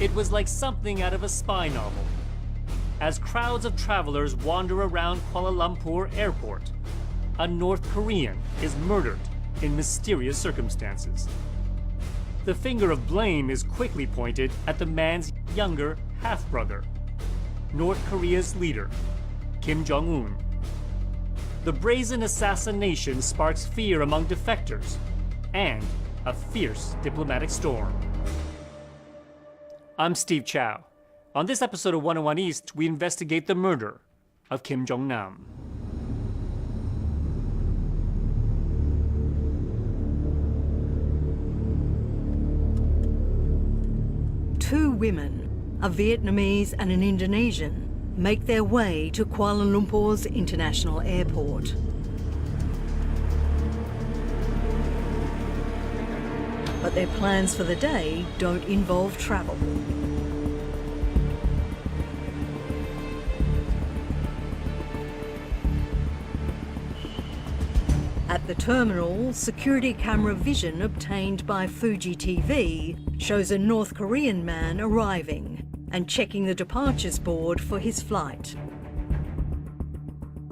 It was like something out of a spy novel. As crowds of travelers wander around Kuala Lumpur airport, a North Korean is murdered in mysterious circumstances. The finger of blame is quickly pointed at the man's younger half-brother, North Korea's leader, Kim Jong-un. The brazen assassination sparks fear among defectors and a fierce diplomatic storm. I'm Steve Chow. On this episode of 101 East, we investigate the murder of Kim Jong-nam. Two women, a Vietnamese and an Indonesian, make their way to Kuala Lumpur's international airport. But their plans for the day don't involve travel. At the terminal, security camera vision obtained by Fuji TV shows a North Korean man arriving and checking the departures board for his flight.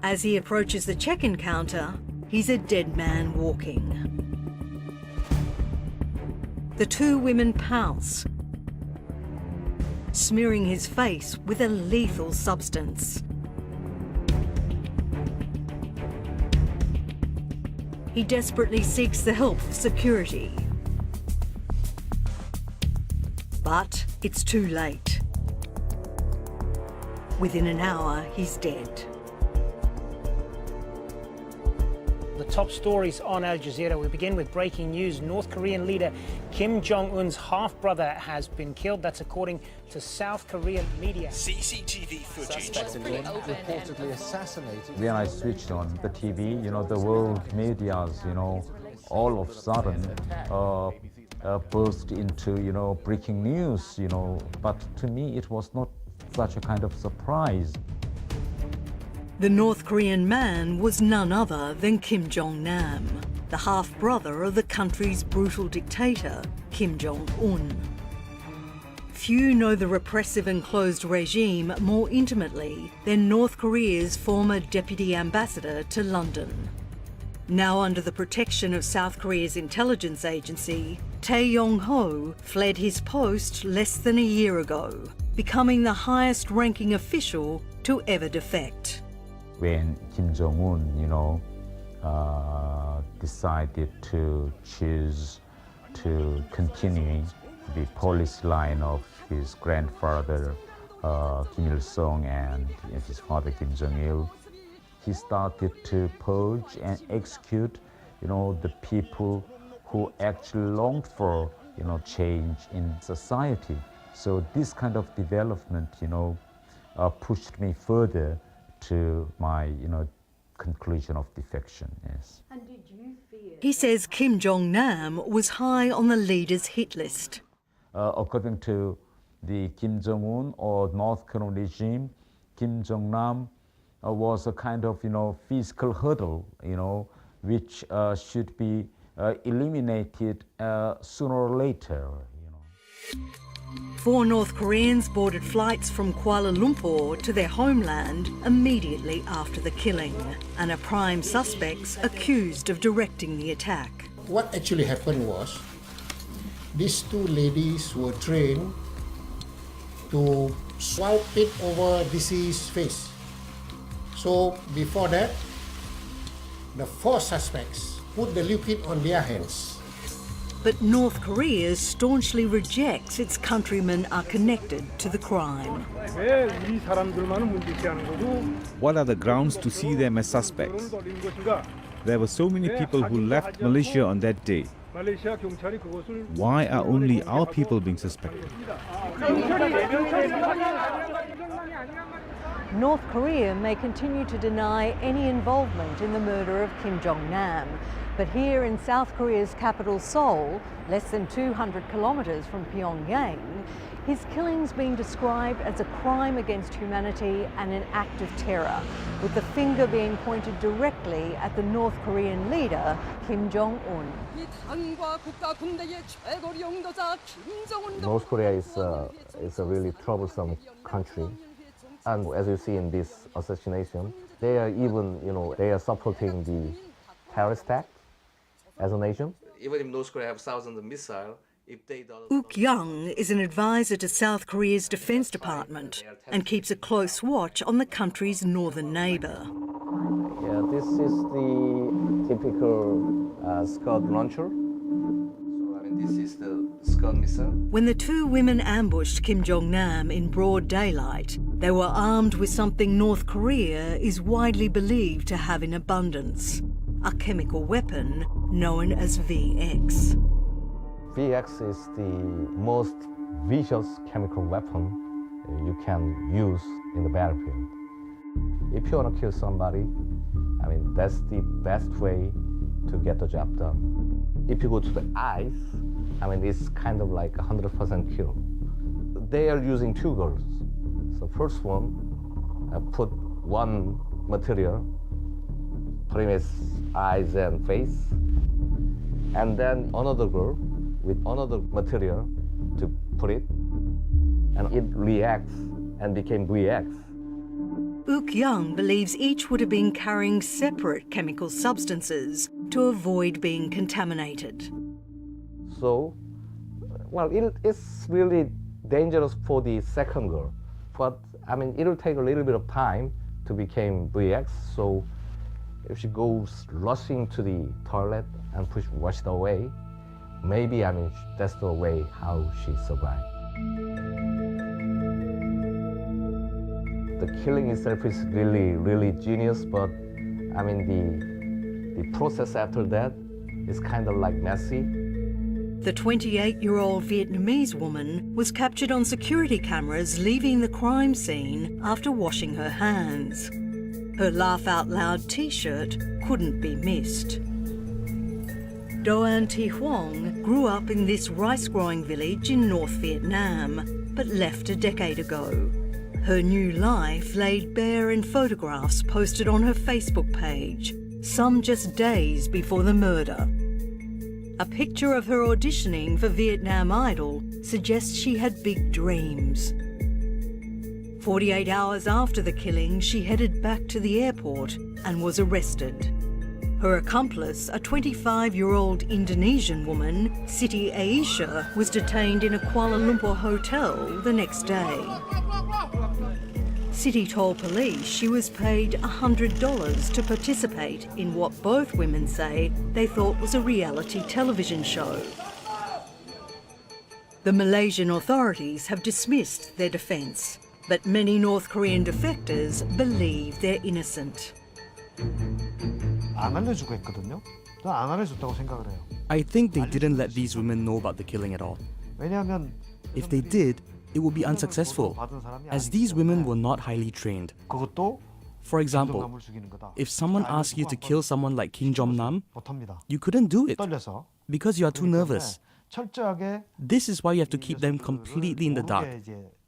As he approaches the check-in counter, he's a dead man walking. The two women pounce, smearing his face with a lethal substance. He desperately seeks the help of security. But it's too late. Within an hour, he's dead. The top stories on Al Jazeera. We begin with breaking news. North Korean leader Kim Jong-un's half-brother has been killed. That's according to South Korean media. CCTV footage. Suspects reportedly assassinated. When I switched on the TV, the world medias, all of a sudden burst into, breaking news, But to me, it was not such a kind of surprise. The North Korean man was none other than Kim Jong-nam, the half-brother of the country's brutal dictator, Kim Jong-un. Few know the repressive and closed regime more intimately than North Korea's former deputy ambassador to London. Now under the protection of South Korea's intelligence agency, Tae Yong-ho fled his post less than a year ago, becoming the highest-ranking official to ever defect. When Kim Jong-un, decided to choose to continue the policy line of his grandfather, Kim Il-sung, and his father, Kim Jong-il, he started to purge and execute, the people who actually longed for, change in society. So this kind of development, pushed me further to my, conclusion of defection, yes. And did you fear? He says Kim Jong-nam was high on the leader's hit list. According to the Kim Jong-un or North Korean regime, Kim Jong-nam was a kind of, physical hurdle, which should be eliminated sooner or later, 4 North Koreans boarded flights from Kuala Lumpur to their homeland immediately after the killing, and are prime suspects accused of directing the attack. What actually happened was, these two ladies were trained to swipe it over deceased's face. So before that, the 4 suspects put the liquid on their hands. But North Korea staunchly rejects its countrymen are connected to the crime. What are the grounds to see them as suspects? There were so many people who left Malaysia on that day. Why are only our people being suspected? North Korea may continue to deny any involvement in the murder of Kim Jong-nam. But here in South Korea's capital, Seoul, less than 200 kilometres from Pyongyang, his killing's been described as a crime against humanity and an act of terror, with the finger being pointed directly at the North Korean leader, Kim Jong-un. North Korea is a really troublesome country. And as you see in this assassination, they are even, they are supporting the terrorist act as a nation. Even if North Korea have thousands of missiles, if they don't... Uk Young is an advisor to South Korea's Defence Department and keeps a close watch on the country's northern neighbour. Yeah, this is the typical Scud launcher. This is the Scud missile. When the two women ambushed Kim Jong-nam in broad daylight, they were armed with something North Korea is widely believed to have in abundance, a chemical weapon known as VX. VX is the most vicious chemical weapon you can use in the battlefield. If you want to kill somebody, that's the best way to get the job done. If you go to the eyes, it's kind of like 100% kill. They are using two girls. So first one, I put one material, putting its eyes and face, and then another girl with another material to put it, and it reacts and became VX. Uk Young believes each would have been carrying separate chemical substances to avoid being contaminated. So, it's really dangerous for the second girl, but it'll take a little bit of time to become VX. So, if she goes rushing to the toilet and wash it away, maybe that's the way how she survived. The killing itself is really, really genius, but the process after that is kind of like messy. The 28-year-old Vietnamese woman was captured on security cameras leaving the crime scene after washing her hands. Her Laugh Out Loud t-shirt couldn't be missed. Doan Thi Huong grew up in this rice-growing village in North Vietnam, but left a decade ago. Her new life laid bare in photographs posted on her Facebook page, some just days before the murder. A picture of her auditioning for Vietnam Idol suggests she had big dreams. 48 hours after the killing, she headed back to the airport and was arrested. Her accomplice, a 25-year-old Indonesian woman, Siti Aisyah, was detained in a Kuala Lumpur hotel the next day. Siti told police she was paid $100 to participate in what both women say they thought was a reality television show. The Malaysian authorities have dismissed their defence, but many North Korean defectors believe they're innocent. I think they didn't let these women know about the killing at all. If they did, it would be unsuccessful, as these women were not highly trained. For example, if someone asked you to kill someone like Kim Jong-nam, you couldn't do it because you are too nervous. This is why you have to keep them completely in the dark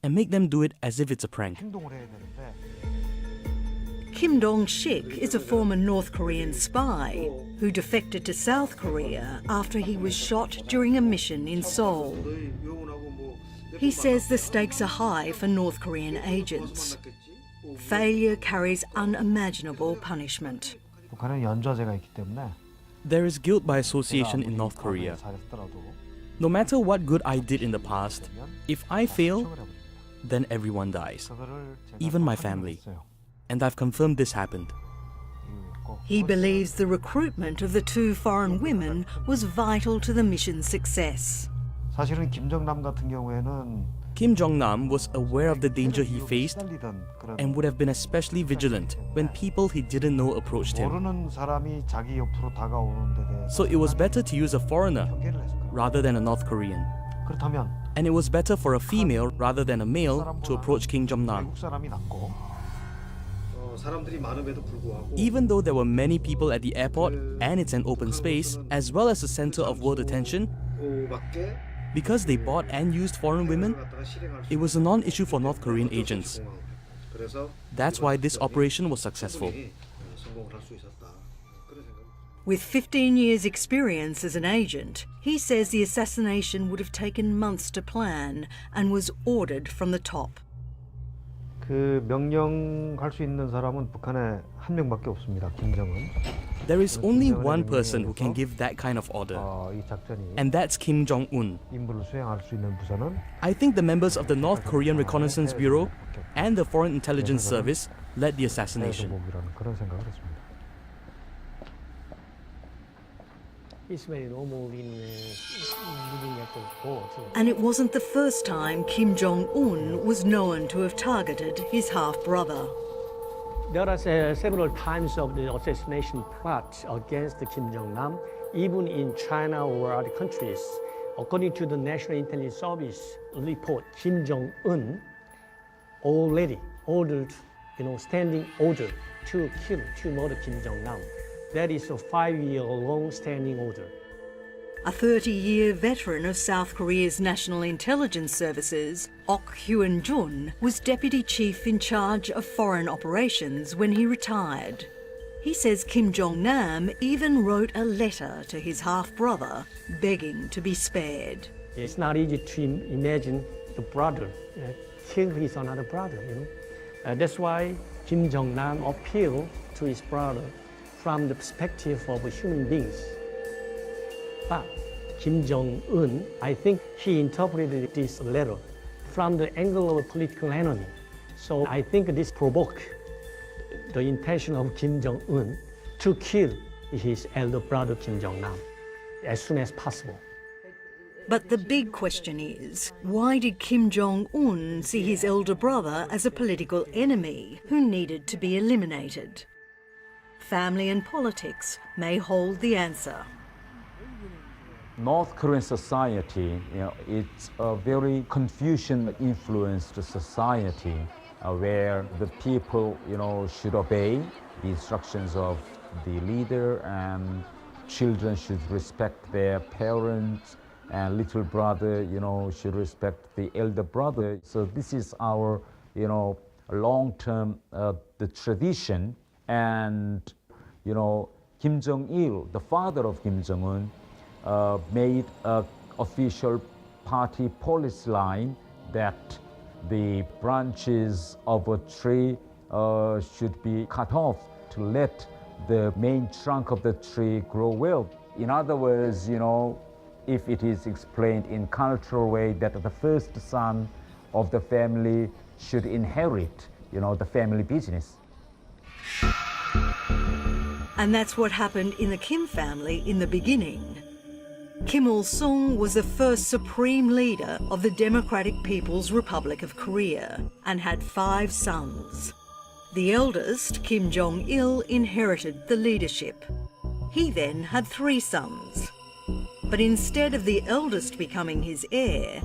and make them do it as if it's a prank. Kim Dong-sik is a former North Korean spy who defected to South Korea after he was shot during a mission in Seoul. He says the stakes are high for North Korean agents. Failure carries unimaginable punishment. There is guilt by association in North Korea. No matter what good I did in the past, if I fail, then everyone dies, even my family. And I've confirmed this happened. He believes the recruitment of the two foreign women was vital to the mission's success. Kim Jong-nam was aware of the danger he faced and would have been especially vigilant when people he didn't know approached him. So it was better to use a foreigner rather than a North Korean. And it was better for a female rather than a male to approach Kim Jong-nam. Even though there were many people at the airport and it's an open space, as well as a center of world attention, because they bought and used foreign women, it was a non-issue for North Korean agents. That's why this operation was successful. With 15 years' experience as an agent, he says the assassination would have taken months to plan and was ordered from the top. 그 명령할 수 있는 사람은 북한에 한 명밖에 없습니다. 김정은. There is only one person who can give that kind of order, 이 작전이 and that's Kim Jong-un. 임무를 수행할 수 있는 부서는 I think the members of the North Korean Reconnaissance Bureau and the Foreign Intelligence Service led the assassination. 그런 생각을 했습니다. It's very normal in living at the port. And it wasn't the first time Kim Jong-un was known to have targeted his half-brother. There are several times of the assassination plot against Kim Jong-nam, even in China or other countries. According to the National Intelligence Service report, Kim Jong-un already ordered, standing order to murder Kim Jong-nam. That is a 5-year long-standing order. A 30-year veteran of South Korea's National Intelligence Services, Ok Hyun-jun, was deputy chief in charge of foreign operations when he retired. He says Kim Jong-nam even wrote a letter to his half-brother begging to be spared. It's not easy to imagine the brother kill his another brother, That's why Kim Jong-nam appealed to his brother from the perspective of human beings. But Kim Jong-un, I think he interpreted this letter from the angle of a political enemy. So I think this provoked the intention of Kim Jong-un to kill his elder brother Kim Jong-nam as soon as possible. But the big question is, why did Kim Jong-un see his elder brother as a political enemy who needed to be eliminated? Family and politics may hold the answer. North Korean society, it's a very Confucian-influenced society where the people, should obey the instructions of the leader, and children should respect their parents, and little brother, should respect the elder brother. So this is our, long-term the tradition. And, Kim Jong-il, the father of Kim Jong-un, made an official party policy line that the branches of a tree should be cut off to let the main trunk of the tree grow well. In other words, if it is explained in cultural way that the first son of the family should inherit, the family business. And that's what happened in the Kim family in the beginning. Kim Il-sung was the first supreme leader of the Democratic People's Republic of Korea and had 5 sons. The eldest, Kim Jong-il, inherited the leadership. He then had 3 sons. But instead of the eldest becoming his heir,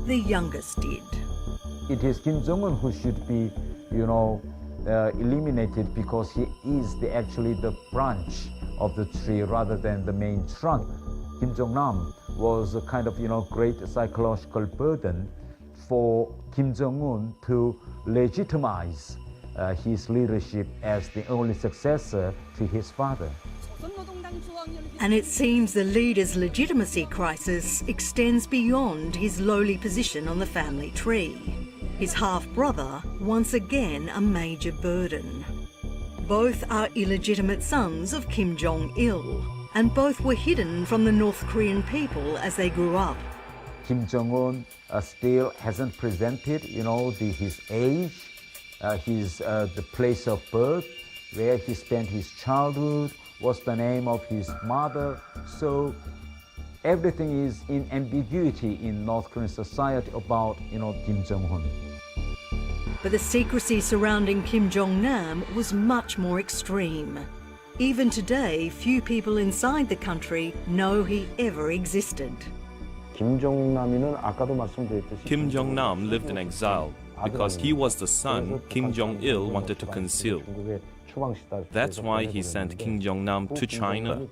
the youngest did. It is Kim Jong-un who should be, eliminated because he is actually the branch of the tree rather than the main trunk. Kim Jong-nam was a kind of, great psychological burden for Kim Jong-un to legitimize his leadership as the only successor to his father. And it seems the leader's legitimacy crisis extends beyond his lowly position on the family tree. His half-brother, once again a major burden. Both are illegitimate sons of Kim Jong-il, and both were hidden from the North Korean people as they grew up. Kim Jong-un still hasn't presented, his age, the place of birth, where he spent his childhood, what's the name of his mother. So everything is in ambiguity in North Korean society about, Kim Jong-un. But the secrecy surrounding Kim Jong-nam was much more extreme. Even today, few people inside the country know he ever existed. Kim Jong-nam lived in exile because he was the son Kim Jong-il wanted to conceal. That's why he sent Kim Jong-nam to China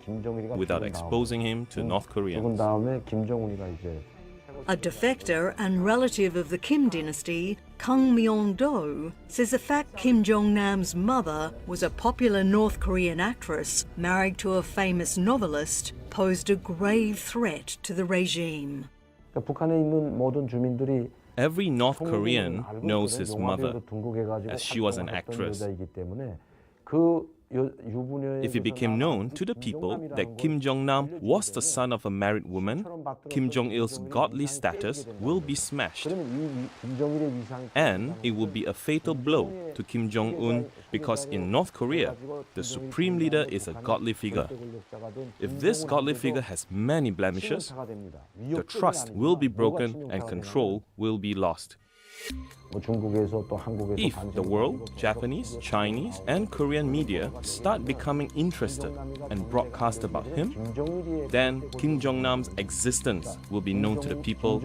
without exposing him to North Koreans. A defector and relative of the Kim dynasty, Kang Myong-do, says the fact Kim Jong-nam's mother was a popular North Korean actress married to a famous novelist posed a grave threat to the regime. Every North Korean knows his mother, as she was an actress. If it became known to the people that Kim Jong-nam was the son of a married woman, Kim Jong-il's godly status will be smashed. And it will be a fatal blow to Kim Jong-un because in North Korea, the supreme leader is a godly figure. If this godly figure has many blemishes, the trust will be broken and control will be lost. If the world, Japanese, Chinese and Korean media start becoming interested and broadcast about him, then Kim Jong-nam's existence will be known to the people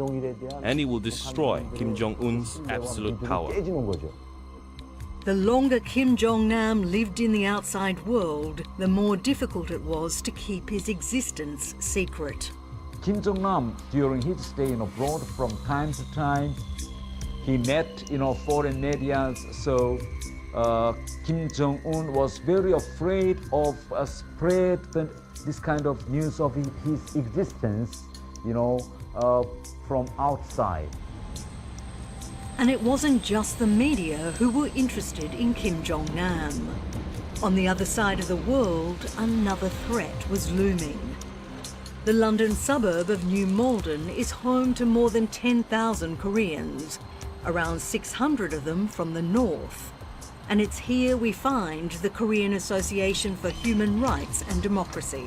and it will destroy Kim Jong-un's absolute power. The longer Kim Jong-nam lived in the outside world, the more difficult it was to keep his existence secret. Kim Jong-nam, during his stay abroad from time to time, he met, foreign media, so Kim Jong-un was very afraid of spread this kind of news of his existence, from outside. And it wasn't just the media who were interested in Kim Jong-nam. On the other side of the world, another threat was looming. The London suburb of New Malden is home to more than 10,000 Koreans, around 600 of them from the north. And it's here we find the Korean Association for Human Rights and Democracy.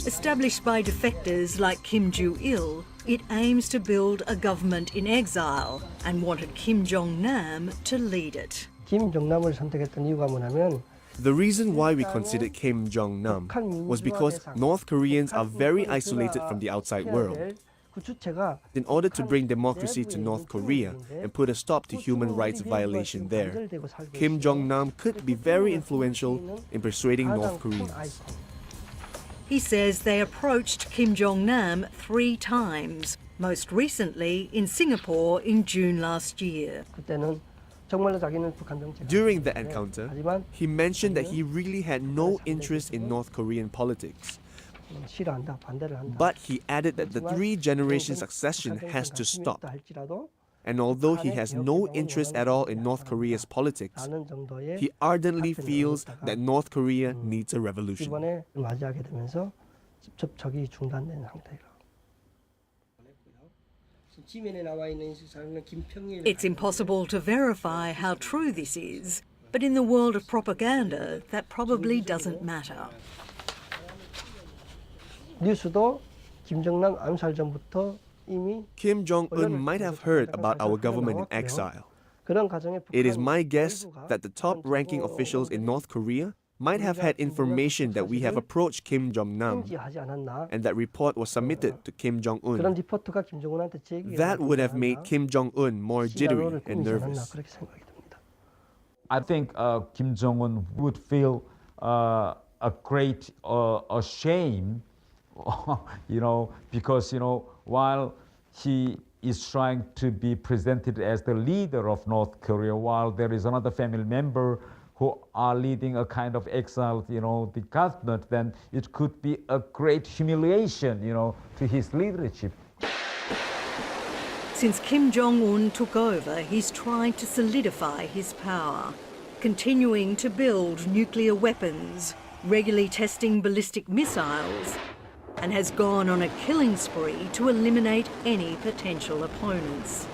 Established by defectors like Kim Jong-il, it aims to build a government in exile and wanted Kim Jong-nam to lead it. 김정남을 선택했던 이유가 뭐냐면 The reason why we considered Kim Jong-nam was because North Koreans are very isolated from the outside world. In order to bring democracy to North Korea and put a stop to human rights violation there, Kim Jong-nam could be very influential in persuading North Koreans. He says they approached Kim Jong-nam 3 times, most recently in Singapore in June last year. During the encounter, he mentioned that he really had no interest in North Korean politics. But he added that the 3-generation succession has to stop. And although he has no interest at all in North Korea's politics, he ardently feels that North Korea needs a revolution. It's impossible to verify how true this is, but in the world of propaganda, that probably doesn't matter. Kim Jong-un might have heard about our government in exile. It is my guess that the top-ranking officials in North Korea might have had information that we have approached Kim Jong-nam, and that report was submitted to Kim Jong-un. That would have made Kim Jong-un more jittery and nervous. I think Kim Jong-un would feel a great shame, because, while he is trying to be presented as the leader of North Korea, while there is another family member who are leading a kind of exile, the government, then it could be a great humiliation, to his leadership. Since Kim Jong-un took over, he's trying to solidify his power, continuing to build nuclear weapons, regularly testing ballistic missiles, and has gone on a killing spree to eliminate any potential opponents.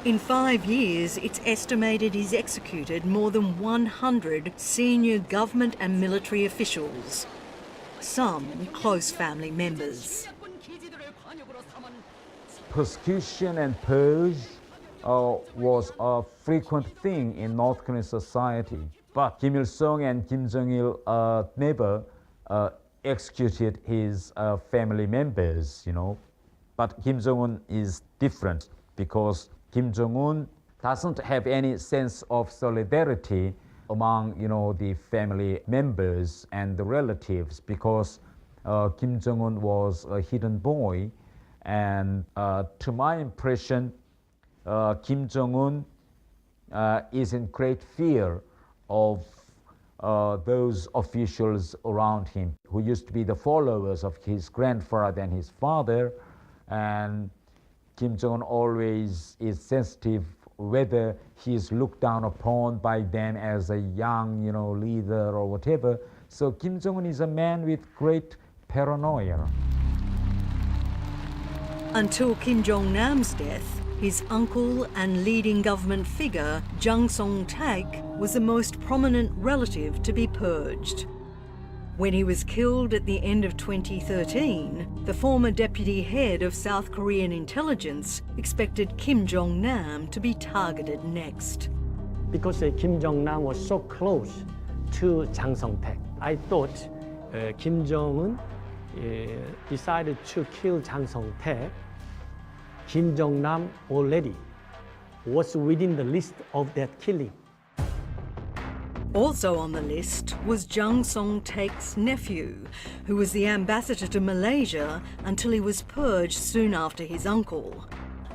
In 5 years, it's estimated he's executed more than 100 senior government and military officials, some close family members. Persecution and purge was a frequent thing in North Korean society, but Kim Il-sung and Kim Jong-il never executed his family members, But Kim Jong-un is different because Kim Jong-un doesn't have any sense of solidarity among, the family members and the relatives, because Kim Jong-un was a hidden boy. And to my impression, Kim Jong-un is in great fear of those officials around him who used to be the followers of his grandfather and his father. And Kim Jong-un always is sensitive whether he is looked down upon by them as a young, leader or whatever. So Kim Jong-un is a man with great paranoia. Until Kim Jong-nam's death, his uncle and leading government figure, Jang Song-tak, was the most prominent relative to be purged. When he was killed at the end of 2013, the former deputy head of South Korean intelligence expected Kim Jong-nam to be targeted next. Because Kim Jong-nam was so close to Jang Song-tak, I thought Kim Jong-un decided to kill Jang Song-tak. Kim Jong-nam already was within the list of that killing. Also on the list was Jang Song-tak's nephew, who was the ambassador to Malaysia until he was purged soon after his uncle.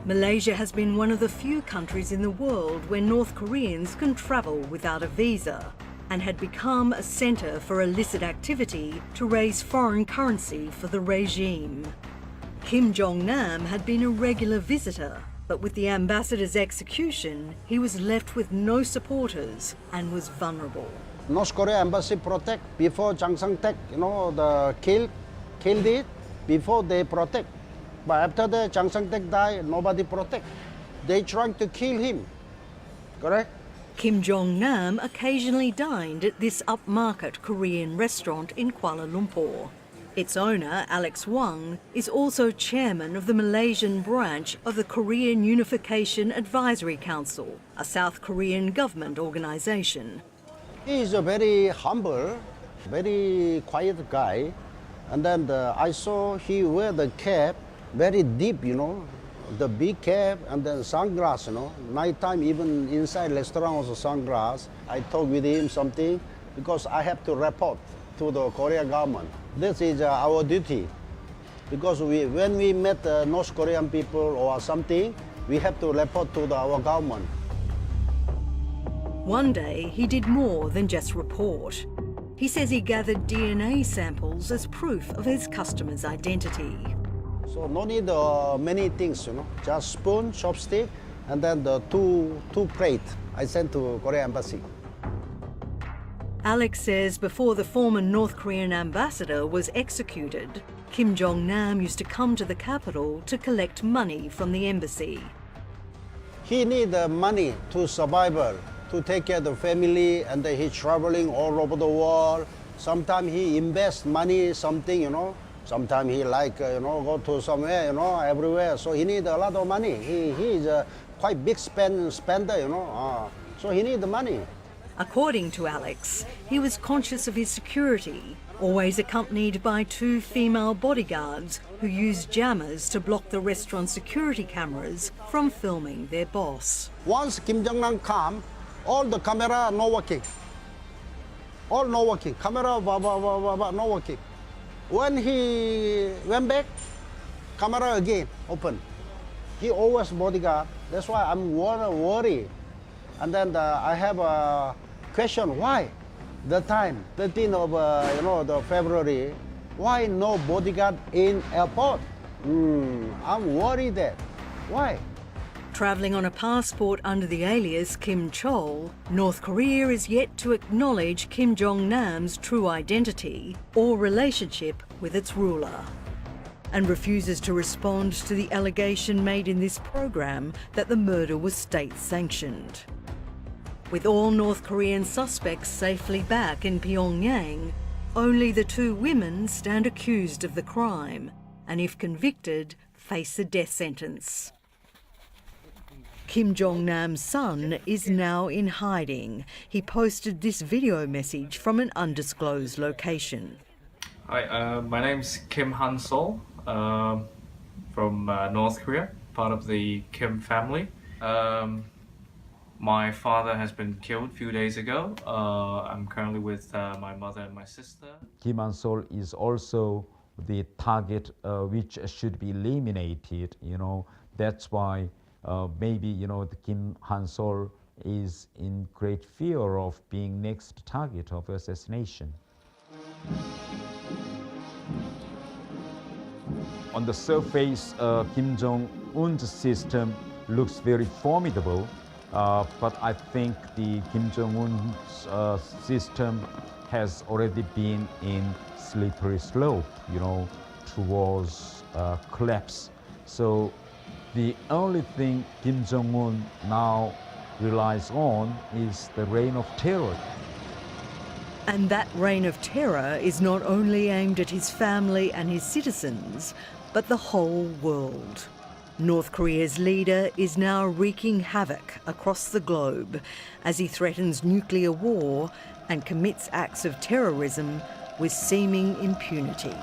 Malaysia has been one of the few countries in the world where North Koreans can travel without a visa, and had become a centre for illicit activity to raise foreign currency for the regime. Kim Jong-nam had been a regular visitor, but with the ambassador's execution, he was left with no supporters and was vulnerable. North Korea embassy protect before Jang Song-tak, the killed it, before they protect. But after the Jang Song-tak died, nobody protect. They trying to kill him, correct? Kim Jong-nam occasionally dined at this upmarket Korean restaurant in Kuala Lumpur. Its owner, Alex Wang, is also chairman of the Malaysian branch of the Korean Unification Advisory Council, a South Korean government organisation. He is a very humble, very quiet guy. And then I saw he wear the cap, very deep, the big cap and then sunglasses, Nighttime, even inside restaurant also sunglasses. I talk with him something because I have to report to the Korean government. This is our duty, because when we met North Korean people or something, we have to report to our government. One day, he did more than just report. He says he gathered DNA samples as proof of his customer's identity. So no need many things, just spoon, chopstick, and then the two plates I sent to Korean embassy. Alex says before the former North Korean ambassador was executed, Kim Jong-nam used to come to the capital to collect money from the embassy. He need money to survive, to take care of the family, and then he's traveling all over the world. Sometimes he invests money, something, Sometimes he go to somewhere, everywhere. So he need a lot of money. He is a quite big spender, so he need the money. According to Alex, he was conscious of his security, always accompanied by 2 female bodyguards who used jammers to block the restaurant security cameras from filming their boss. Once Kim Jong-nam come, all the camera no working. All no working. Camera no working. When he went back, camera again open. He always bodyguard. That's why I'm worried. And then I have a question, why? The time, 13th of the February, why no bodyguard in airport? I'm worried that. Why? Travelling on a passport under the alias Kim Chol, North Korea is yet to acknowledge Kim Jong-nam's true identity or relationship with its ruler, and refuses to respond to the allegation made in this program that the murder was state-sanctioned. With all North Korean suspects safely back in Pyongyang, only the 2 women stand accused of the crime, and if convicted, face a death sentence. Kim Jong-nam's son is now in hiding. He posted this video message from an undisclosed location. Hi, my name is Kim Han-sol. from North Korea, part of the Kim family. My father has been killed a few days ago. I'm currently with my mother and my sister. Kim Han-sol is also the target which should be eliminated. That's why maybe the Kim Han-sol is in great fear of being next target of assassination. On the surface, Kim Jong-un's system looks very formidable, but I think the Kim Jong-un's system has already been in slippery slope, towards collapse. So the only thing Kim Jong-un now relies on is the reign of terror. And that reign of terror is not only aimed at his family and his citizens, but the whole world. North Korea's leader is now wreaking havoc across the globe as he threatens nuclear war and commits acts of terrorism with seeming impunity.